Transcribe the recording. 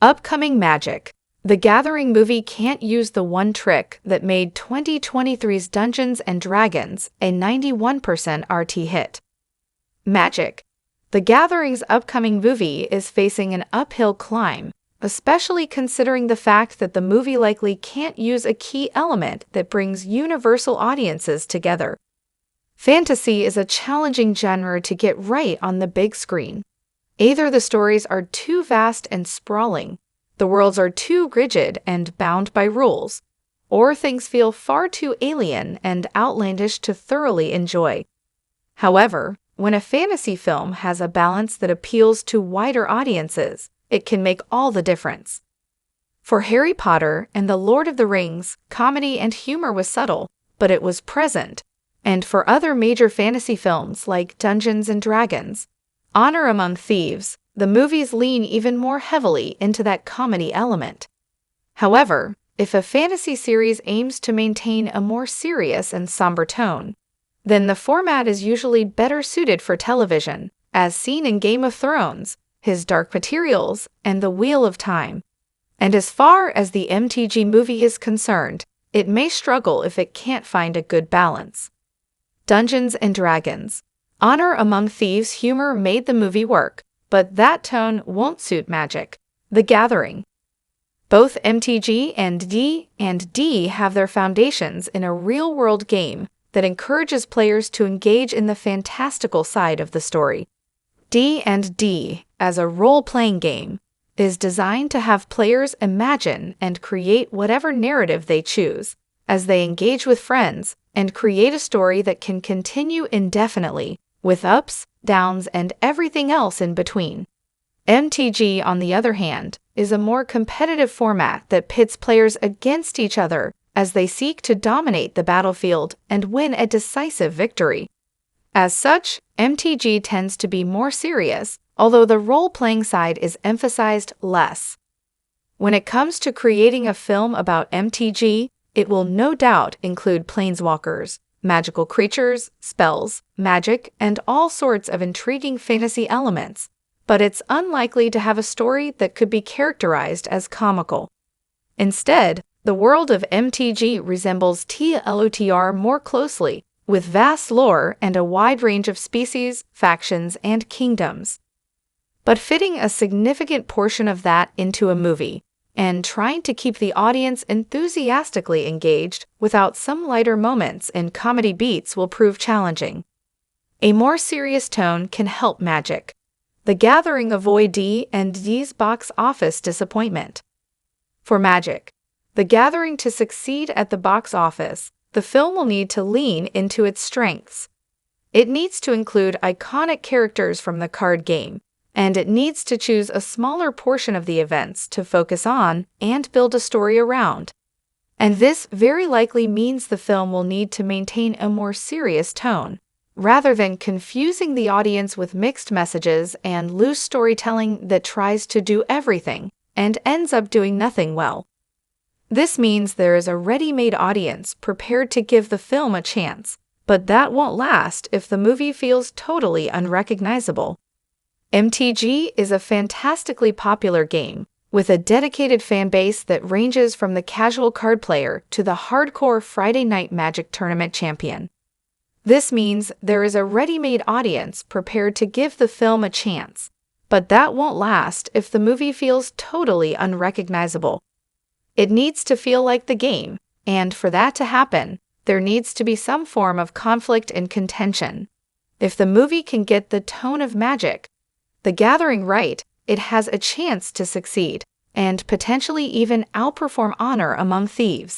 Upcoming Magic. The Gathering movie can't use the one trick that made 2023's Dungeons & Dragons a 91% RT hit. Magic. The Gathering's upcoming movie is facing an uphill climb, especially considering the fact that the movie likely can't use a key element that brings universal audiences together. Fantasy is a challenging genre to get right on the big screen. Either the stories are too vast and sprawling, the worlds are too rigid and bound by rules, or things feel far too alien and outlandish to thoroughly enjoy. However, when a fantasy film has a balance that appeals to wider audiences, it can make all the difference. For Harry Potter and the Lord of the Rings, comedy and humor was subtle, but it was present. And for other major fantasy films like Dungeons & Dragons, Honor Among Thieves, the movies lean even more heavily into that comedy element. However, if a fantasy series aims to maintain a more serious and somber tone, then the format is usually better suited for television, as seen in Game of Thrones, His Dark Materials, and The Wheel of Time. And as far as the MTG movie is concerned, it may struggle if it can't find a good balance. Dungeons & Dragons. Honor Among Thieves humor made the movie work, but that tone won't suit Magic: The Gathering. Both MTG and D&D have their foundations in a real-world game that encourages players to engage in the fantastical side of the story. D&D, as a role-playing game, is designed to have players imagine and create whatever narrative they choose, as they engage with friends and create a story that can continue indefinitely, with ups, downs, and everything else in between. MTG, on the other hand, is a more competitive format that pits players against each other as they seek to dominate the battlefield and win a decisive victory. As such, MTG tends to be more serious, although the role-playing side is emphasized less. When it comes to creating a film about MTG, it will no doubt include planeswalkers, magical creatures, spells, magic, and all sorts of intriguing fantasy elements, but it's unlikely to have a story that could be characterized as comical. Instead, the world of MTG resembles TLOTR more closely, with vast lore and a wide range of species, factions, and kingdoms. But fitting a significant portion of that into a movie, and trying to keep the audience enthusiastically engaged without some lighter moments and comedy beats will prove challenging. A more serious tone can help Magic: The Gathering avoid D&D's box office disappointment. For Magic: The Gathering to succeed at the box office, the film will need to lean into its strengths. It needs to include iconic characters from the card game, and it needs to choose a smaller portion of the events to focus on and build a story around. And this very likely means the film will need to maintain a more serious tone, rather than confusing the audience with mixed messages and loose storytelling that tries to do everything and ends up doing nothing well. This means there is a ready-made audience prepared to give the film a chance, but that won't last if the movie feels totally unrecognizable. MTG is a fantastically popular game, with a dedicated fan base that ranges from the casual card player to the hardcore Friday Night Magic tournament champion. This means there is a ready-made audience prepared to give the film a chance, but that won't last if the movie feels totally unrecognizable. It needs to feel like the game, and for that to happen, there needs to be some form of conflict and contention. If the movie can get the tone of Magic: The Gathering right, it has a chance to succeed, and potentially even outperform Honor Among Thieves.